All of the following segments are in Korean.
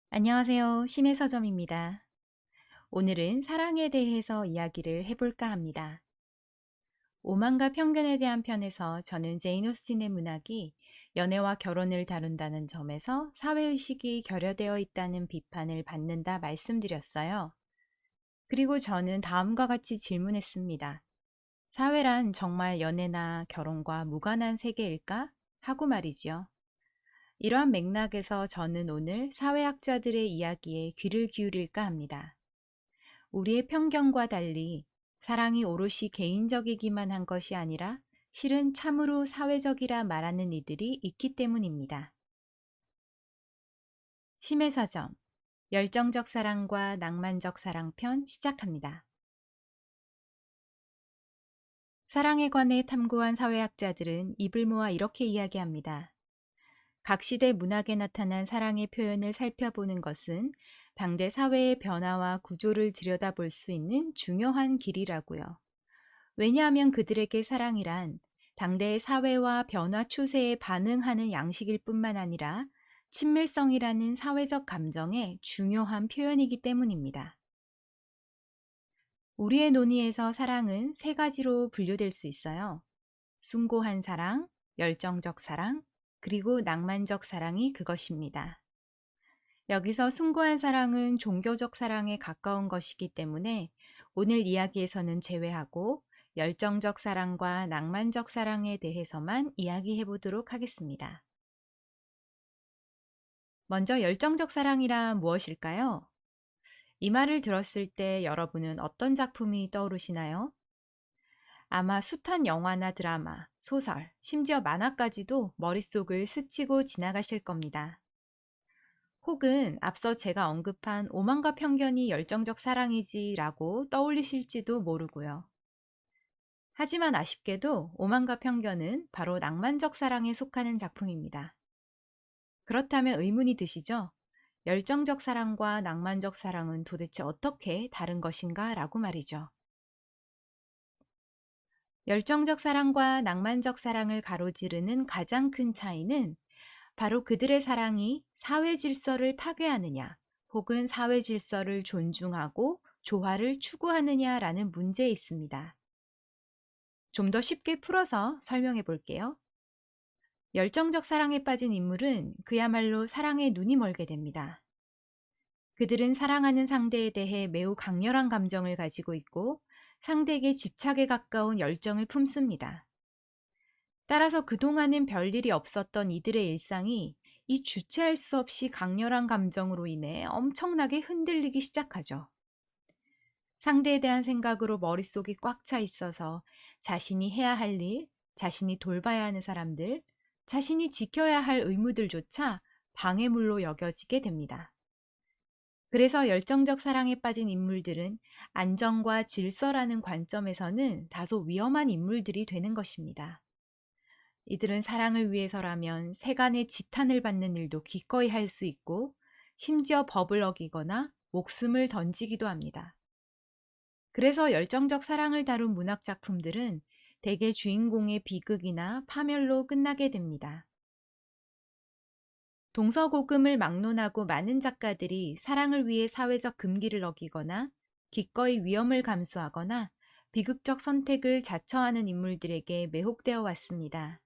안녕하세요. 심해 서점입니다. 오늘은 사랑에 대해서 이야기를 해볼까 합니다. 오만과 편견에 대한 편에서 저는 제인 오스틴의 문학이 연애와 결혼을 다룬다는 점에서 사회의식이 결여되어 있다는 비판을 받는다 말씀드렸어요. 그리고 저는 다음과 같이 질문했습니다. 사회란 정말 연애나 결혼과 무관한 세계일까? 하고 말이지요. 이러한 맥락에서 저는 오늘 사회학자들의 이야기에 귀를 기울일까 합니다. 우리의 편견과 달리 사랑이 오롯이 개인적이기만 한 것이 아니라 실은 참으로 사회적이라 말하는 이들이 있기 때문입니다. 심해서점 열정적 사랑과 낭만적 사랑 편 시작합니다. 사랑에 관해 탐구한 사회학자들은 입을 모아 이렇게 이야기합니다. 각 시대 문학에 나타난 사랑의 표현을 살펴보는 것은 당대 사회의 변화와 구조를 들여다볼 수 있는 중요한 길이라고요. 왜냐하면 그들에게 사랑이란 당대의 사회와 변화 추세에 반응하는 양식일 뿐만 아니라 친밀성이라는 사회적 감정의 중요한 표현이기 때문입니다. 우리의 논의에서 사랑은 세 가지로 분류될 수 있어요. 숭고한 사랑, 열정적 사랑, 그리고 낭만적 사랑이 그것입니다. 여기서 숭고한 사랑은 종교적 사랑에 가까운 것이기 때문에 오늘 이야기에서는 제외하고 열정적 사랑과 낭만적 사랑에 대해서만 이야기해 보도록 하겠습니다. 먼저 열정적 사랑이란 무엇일까요? 이 말을 들었을 때 여러분은 어떤 작품이 떠오르시나요? 아마 숱한 영화나 드라마, 소설, 심지어 만화까지도 머릿속을 스치고 지나가실 겁니다. 혹은 앞서 제가 언급한 오만과 편견이 열정적 사랑이지라고 떠올리실지도 모르고요. 하지만 아쉽게도 오만과 편견은 바로 낭만적 사랑에 속하는 작품입니다. 그렇다면 의문이 드시죠? 열정적 사랑과 낭만적 사랑은 도대체 어떻게 다른 것인가 라고 말이죠. 열정적 사랑과 낭만적 사랑을 가로지르는 가장 큰 차이는 바로 그들의 사랑이 사회 질서를 파괴하느냐, 혹은 사회 질서를 존중하고 조화를 추구하느냐라는 문제에 있습니다. 좀 더 쉽게 풀어서 설명해 볼게요. 열정적 사랑에 빠진 인물은 그야말로 사랑에 눈이 멀게 됩니다. 그들은 사랑하는 상대에 대해 매우 강렬한 감정을 가지고 있고 상대에게 집착에 가까운 열정을 품습니다. 따라서 그동안은 별일이 없었던 이들의 일상이 이 주체할 수 없이 강렬한 감정으로 인해 엄청나게 흔들리기 시작하죠. 상대에 대한 생각으로 머릿속이 꽉 차 있어서 자신이 해야 할 일, 자신이 돌봐야 하는 사람들, 자신이 지켜야 할 의무들조차 방해물로 여겨지게 됩니다. 그래서 열정적 사랑에 빠진 인물들은 안정과 질서라는 관점에서는 다소 위험한 인물들이 되는 것입니다. 이들은 사랑을 위해서라면 세간의 지탄을 받는 일도 기꺼이 할 수 있고 심지어 법을 어기거나 목숨을 던지기도 합니다. 그래서 열정적 사랑을 다룬 문학 작품들은 대개 주인공의 비극이나 파멸로 끝나게 됩니다. 동서고금을 막론하고 많은 작가들이 사랑을 위해 사회적 금기를 어기거나 기꺼이 위험을 감수하거나 비극적 선택을 자처하는 인물들에게 매혹되어 왔습니다.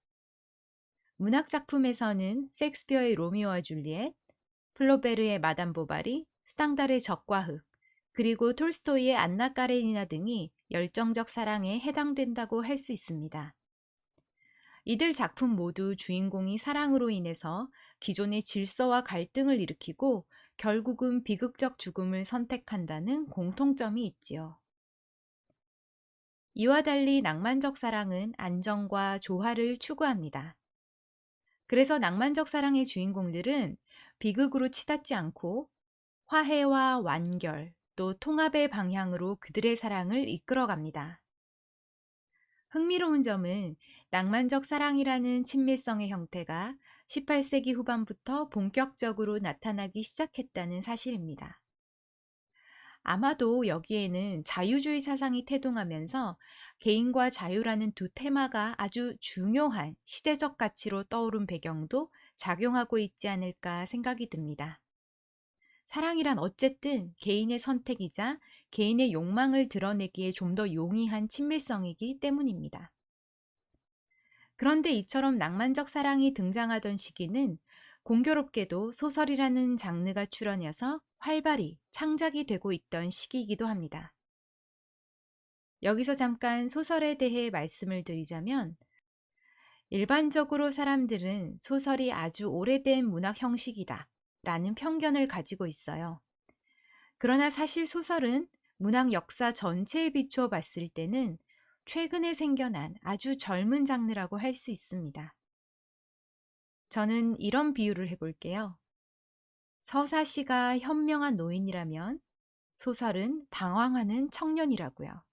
문학 작품에서는 셰익스피어의 로미오와 줄리엣, 플로베르의 마담 보바리, 스탕달의 적과 흙, 그리고 톨스토이의 안나 까레니나 등이 열정적 사랑에 해당된다고 할 수 있습니다. 이들 작품 모두 주인공이 사랑으로 인해서 기존의 질서와 갈등을 일으키고 결국은 비극적 죽음을 선택한다는 공통점이 있지요. 이와 달리 낭만적 사랑은 안정과 조화를 추구합니다. 그래서 낭만적 사랑의 주인공들은 비극으로 치닫지 않고 화해와 완결, 또 통합의 방향으로 그들의 사랑을 이끌어갑니다. 흥미로운 점은 낭만적 사랑이라는 친밀성의 형태가 18세기 후반부터 본격적으로 나타나기 시작했다는 사실입니다. 아마도 여기에는 자유주의 사상이 태동하면서 개인과 자유라는 두 테마가 아주 중요한 시대적 가치로 떠오른 배경도 작용하고 있지 않을까 생각이 듭니다. 사랑이란 어쨌든 개인의 선택이자 개인의 욕망을 드러내기에 좀 더 용이한 친밀성이기 때문입니다. 그런데 이처럼 낭만적 사랑이 등장하던 시기는 공교롭게도 소설이라는 장르가 출현해서 활발히 창작이 되고 있던 시기이기도 합니다. 여기서 잠깐 소설에 대해 말씀을 드리자면, 일반적으로 사람들은 소설이 아주 오래된 문학 형식이다 라는 편견을 가지고 있어요. 그러나 사실 소설은 문학 역사 전체에 비추어 봤을 때는 최근에 생겨난 아주 젊은 장르라고 할 수 있습니다. 저는 이런 비유를 해볼게요. 서사시가 현명한 노인이라면 소설은 방황하는 청년이라고요.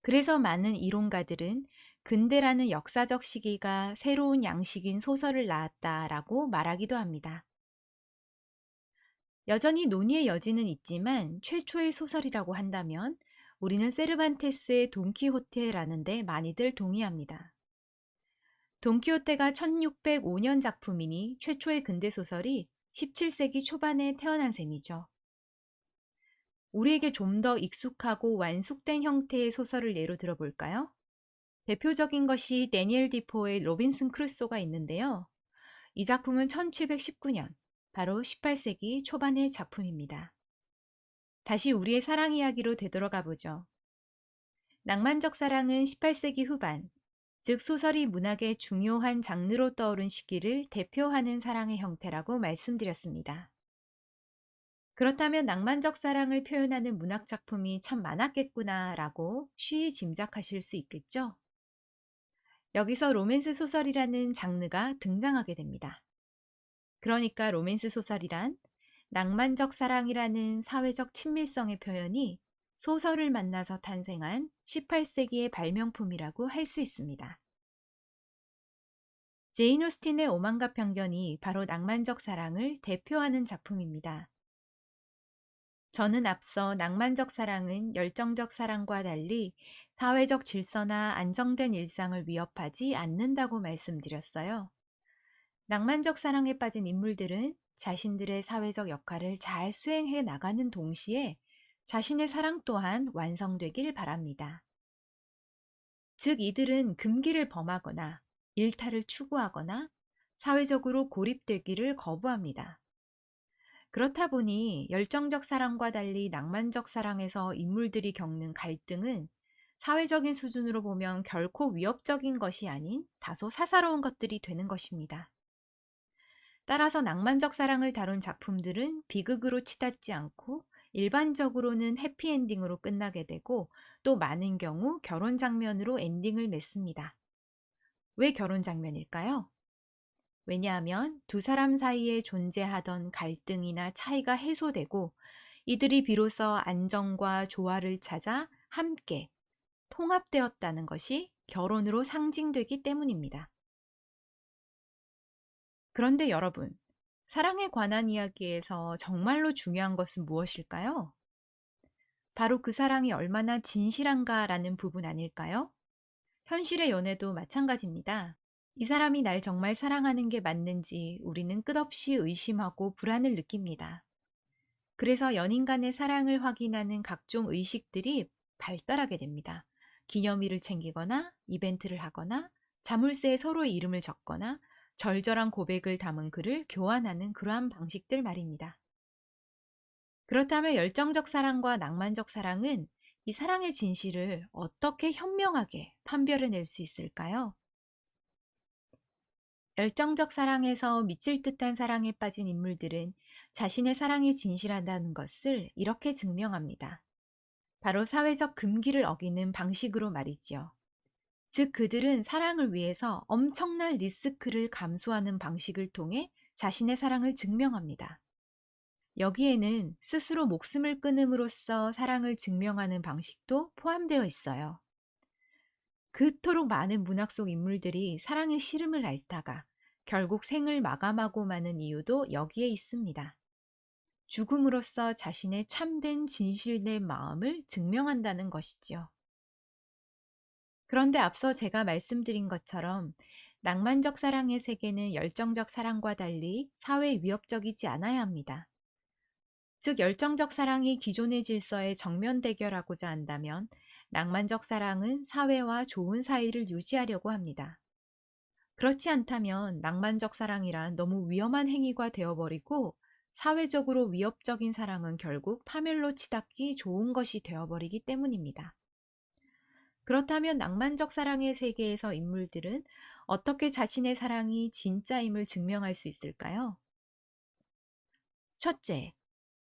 그래서 많은 이론가들은 근대라는 역사적 시기가 새로운 양식인 소설을 낳았다라고 말하기도 합니다. 여전히 논의의 여지는 있지만 최초의 소설이라고 한다면 우리는 세르반테스의 돈키호테라는 데 많이들 동의합니다. 돈키호테가 1605년 작품이니 최초의 근대 소설이 17세기 초반에 태어난 셈이죠. 우리에게 좀 더 익숙하고 완숙된 형태의 소설을 예로 들어볼까요? 대표적인 것이 데니엘 디포의 로빈슨 크루소가 있는데요. 이 작품은 1719년, 바로 18세기 초반의 작품입니다. 다시 우리의 사랑 이야기로 되돌아가 보죠. 낭만적 사랑은 18세기 후반, 즉 소설이 문학의 중요한 장르로 떠오른 시기를 대표하는 사랑의 형태라고 말씀드렸습니다. 그렇다면 낭만적 사랑을 표현하는 문학 작품이 참 많았겠구나라고 쉬이 짐작하실 수 있겠죠? 여기서 로맨스 소설이라는 장르가 등장하게 됩니다. 그러니까 로맨스 소설이란 낭만적 사랑이라는 사회적 친밀성의 표현이 소설을 만나서 탄생한 18세기의 발명품이라고 할 수 있습니다. 제인 오스틴의 오만과 편견이 바로 낭만적 사랑을 대표하는 작품입니다. 저는 앞서 낭만적 사랑은 열정적 사랑과 달리 사회적 질서나 안정된 일상을 위협하지 않는다고 말씀드렸어요. 낭만적 사랑에 빠진 인물들은 자신들의 사회적 역할을 잘 수행해 나가는 동시에 자신의 사랑 또한 완성되길 바랍니다. 즉, 이들은 금기를 범하거나 일탈을 추구하거나 사회적으로 고립되기를 거부합니다. 그렇다 보니 열정적 사랑과 달리 낭만적 사랑에서 인물들이 겪는 갈등은 사회적인 수준으로 보면 결코 위협적인 것이 아닌 다소 사사로운 것들이 되는 것입니다. 따라서 낭만적 사랑을 다룬 작품들은 비극으로 치닫지 않고 일반적으로는 해피엔딩으로 끝나게 되고 또 많은 경우 결혼 장면으로 엔딩을 맺습니다. 왜 결혼 장면일까요? 왜냐하면 두 사람 사이에 존재하던 갈등이나 차이가 해소되고 이들이 비로소 안정과 조화를 찾아 함께 통합되었다는 것이 결혼으로 상징되기 때문입니다. 그런데 여러분, 사랑에 관한 이야기에서 정말로 중요한 것은 무엇일까요? 바로 그 사랑이 얼마나 진실한가라는 부분 아닐까요? 현실의 연애도 마찬가지입니다. 이 사람이 날 정말 사랑하는 게 맞는지 우리는 끝없이 의심하고 불안을 느낍니다. 그래서 연인 간의 사랑을 확인하는 각종 의식들이 발달하게 됩니다. 기념일을 챙기거나 이벤트를 하거나 자물쇠에 서로의 이름을 적거나 절절한 고백을 담은 글을 교환하는 그러한 방식들 말입니다. 그렇다면 열정적 사랑과 낭만적 사랑은 이 사랑의 진실을 어떻게 현명하게 판별해낼 수 있을까요? 열정적 사랑에서 미칠 듯한 사랑에 빠진 인물들은 자신의 사랑이 진실하다는 것을 이렇게 증명합니다. 바로 사회적 금기를 어기는 방식으로 말이지요. 즉 그들은 사랑을 위해서 엄청난 리스크를 감수하는 방식을 통해 자신의 사랑을 증명합니다. 여기에는 스스로 목숨을 끊음으로써 사랑을 증명하는 방식도 포함되어 있어요. 그토록 많은 문학 속 인물들이 사랑의 시름을 앓다가 결국 생을 마감하고 마는 이유도 여기에 있습니다. 죽음으로써 자신의 참된 진실된 마음을 증명한다는 것이지요. 그런데 앞서 제가 말씀드린 것처럼 낭만적 사랑의 세계는 열정적 사랑과 달리 사회 위협적이지 않아야 합니다. 즉, 열정적 사랑이 기존의 질서에 정면 대결하고자 한다면 낭만적 사랑은 사회와 좋은 사이를 유지하려고 합니다. 그렇지 않다면 낭만적 사랑이란 너무 위험한 행위가 되어버리고 사회적으로 위협적인 사랑은 결국 파멸로 치닫기 좋은 것이 되어버리기 때문입니다. 그렇다면 낭만적 사랑의 세계에서 인물들은 어떻게 자신의 사랑이 진짜임을 증명할 수 있을까요? 첫째,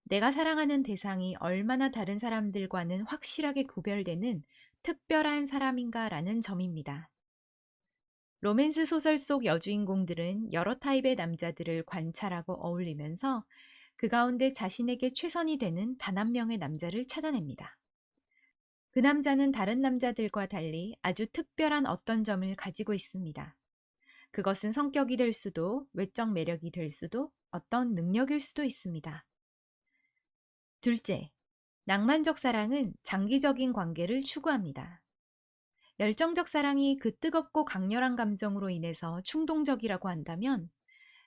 내가 사랑하는 대상이 얼마나 다른 사람들과는 확실하게 구별되는 특별한 사람인가라는 점입니다. 로맨스 소설 속 여주인공들은 여러 타입의 남자들을 관찰하고 어울리면서 그 가운데 자신에게 최선이 되는 단 한 명의 남자를 찾아냅니다. 그 남자는 다른 남자들과 달리 아주 특별한 어떤 점을 가지고 있습니다. 그것은 성격이 될 수도, 외적 매력이 될 수도, 어떤 능력일 수도 있습니다. 둘째, 낭만적 사랑은 장기적인 관계를 추구합니다. 열정적 사랑이 그 뜨겁고 강렬한 감정으로 인해서 충동적이라고 한다면,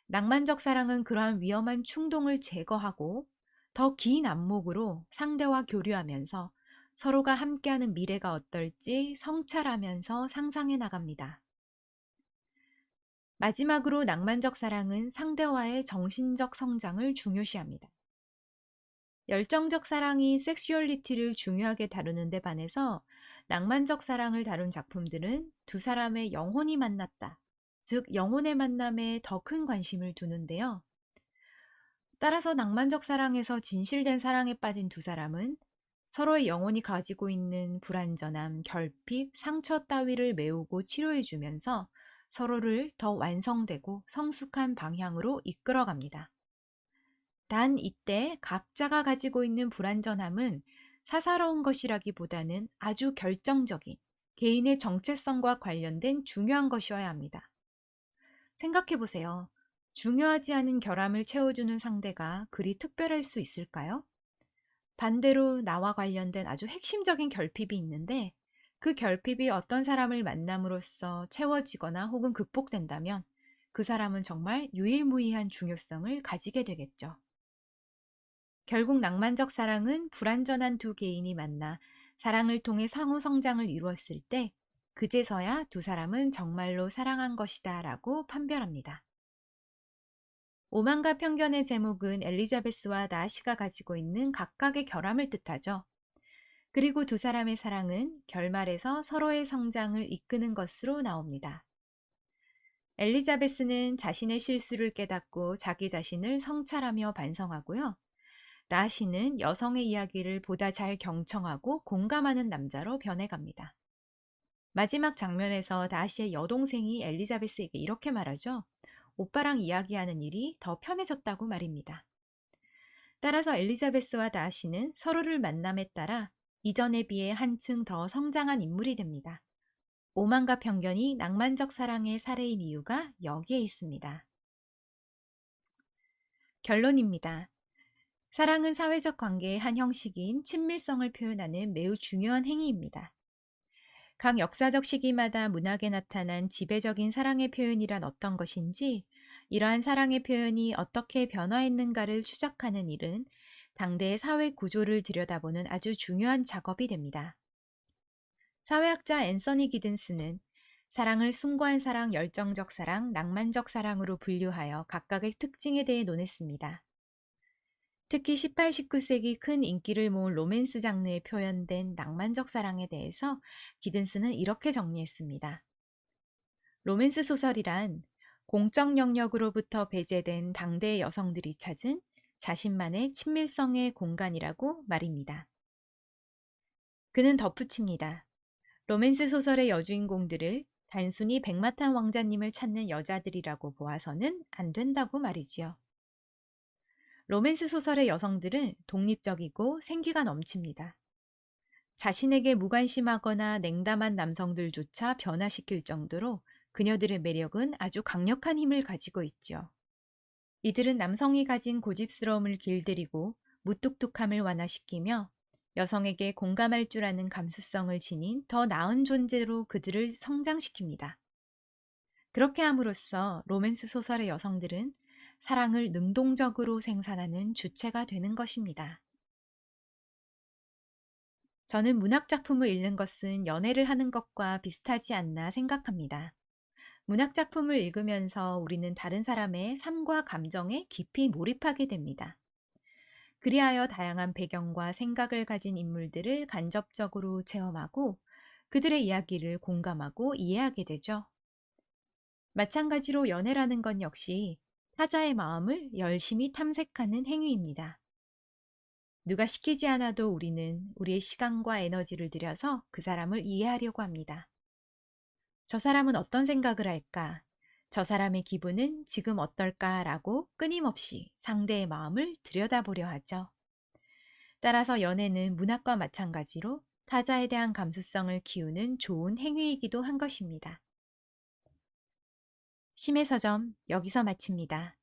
낭만적 사랑은 그러한 위험한 충동을 제거하고 더 긴 안목으로 상대와 교류하면서 서로가 함께하는 미래가 어떨지 성찰하면서 상상해 나갑니다. 마지막으로 낭만적 사랑은 상대와의 정신적 성장을 중요시합니다. 열정적 사랑이 섹슈얼리티를 중요하게 다루는 데 반해서 낭만적 사랑을 다룬 작품들은 두 사람의 영혼이 만났다, 즉 영혼의 만남에 더 큰 관심을 두는데요. 따라서 낭만적 사랑에서 진실된 사랑에 빠진 두 사람은 서로의 영혼이 가지고 있는 불완전함, 결핍, 상처 따위를 메우고 치료해주면서 서로를 더 완성되고 성숙한 방향으로 이끌어갑니다. 단 이때 각자가 가지고 있는 불완전함은 사사로운 것이라기보다는 아주 결정적인 개인의 정체성과 관련된 중요한 것이어야 합니다. 생각해 보세요. 중요하지 않은 결함을 채워주는 상대가 그리 특별할 수 있을까요? 반대로 나와 관련된 아주 핵심적인 결핍이 있는데 그 결핍이 어떤 사람을 만남으로써 채워지거나 혹은 극복된다면 그 사람은 정말 유일무이한 중요성을 가지게 되겠죠. 결국 낭만적 사랑은 불완전한 두 개인이 만나 사랑을 통해 상호 성장을 이루었을 때 그제서야 두 사람은 정말로 사랑한 것이다 라고 판별합니다. 오만과 편견의 제목은 엘리자베스와 나시가 가지고 있는 각각의 결함을 뜻하죠. 그리고 두 사람의 사랑은 결말에서 서로의 성장을 이끄는 것으로 나옵니다. 엘리자베스는 자신의 실수를 깨닫고 자기 자신을 성찰하며 반성하고요. 나시는 여성의 이야기를 보다 잘 경청하고 공감하는 남자로 변해갑니다. 마지막 장면에서 나시의 여동생이 엘리자베스에게 이렇게 말하죠. 오빠랑 이야기하는 일이 더 편해졌다고 말입니다. 따라서 엘리자베스와 나시는 서로를 만남에 따라 이전에 비해 한층 더 성장한 인물이 됩니다. 오만과 편견이 낭만적 사랑의 사례인 이유가 여기에 있습니다. 결론입니다. 사랑은 사회적 관계의 한 형식인 친밀성을 표현하는 매우 중요한 행위입니다. 각 역사적 시기마다 문학에 나타난 지배적인 사랑의 표현이란 어떤 것인지, 이러한 사랑의 표현이 어떻게 변화했는가를 추적하는 일은 당대의 사회 구조를 들여다보는 아주 중요한 작업이 됩니다. 사회학자 앤서니 기든스는 사랑을 숭고한 사랑, 열정적 사랑, 낭만적 사랑으로 분류하여 각각의 특징에 대해 논했습니다. 특히 18, 19세기 큰 인기를 모은 로맨스 장르에 표현된 낭만적 사랑에 대해서 기든스는 이렇게 정리했습니다. 로맨스 소설이란 공적 영역으로부터 배제된 당대의 여성들이 찾은 자신만의 친밀성의 공간이라고 말입니다. 그는 덧붙입니다. 로맨스 소설의 여주인공들을 단순히 백마탄 왕자님을 찾는 여자들이라고 보아서는 안 된다고 말이지요. 로맨스 소설의 여성들은 독립적이고 생기가 넘칩니다. 자신에게 무관심하거나 냉담한 남성들조차 변화시킬 정도로 그녀들의 매력은 아주 강력한 힘을 가지고 있죠. 이들은 남성이 가진 고집스러움을 길들이고 무뚝뚝함을 완화시키며 여성에게 공감할 줄 아는 감수성을 지닌 더 나은 존재로 그들을 성장시킵니다. 그렇게 함으로써 로맨스 소설의 여성들은 사랑을 능동적으로 생산하는 주체가 되는 것입니다. 저는 문학 작품을 읽는 것은 연애를 하는 것과 비슷하지 않나 생각합니다. 문학 작품을 읽으면서 우리는 다른 사람의 삶과 감정에 깊이 몰입하게 됩니다. 그리하여 다양한 배경과 생각을 가진 인물들을 간접적으로 체험하고 그들의 이야기를 공감하고 이해하게 되죠. 마찬가지로 연애라는 건 역시 타자의 마음을 열심히 탐색하는 행위입니다. 누가 시키지 않아도 우리는 우리의 시간과 에너지를 들여서 그 사람을 이해하려고 합니다. 저 사람은 어떤 생각을 할까? 저 사람의 기분은 지금 어떨까라고 끊임없이 상대의 마음을 들여다보려 하죠. 따라서 연애는 문학과 마찬가지로 타자에 대한 감수성을 키우는 좋은 행위이기도 한 것입니다. 심의 서점 여기서 마칩니다.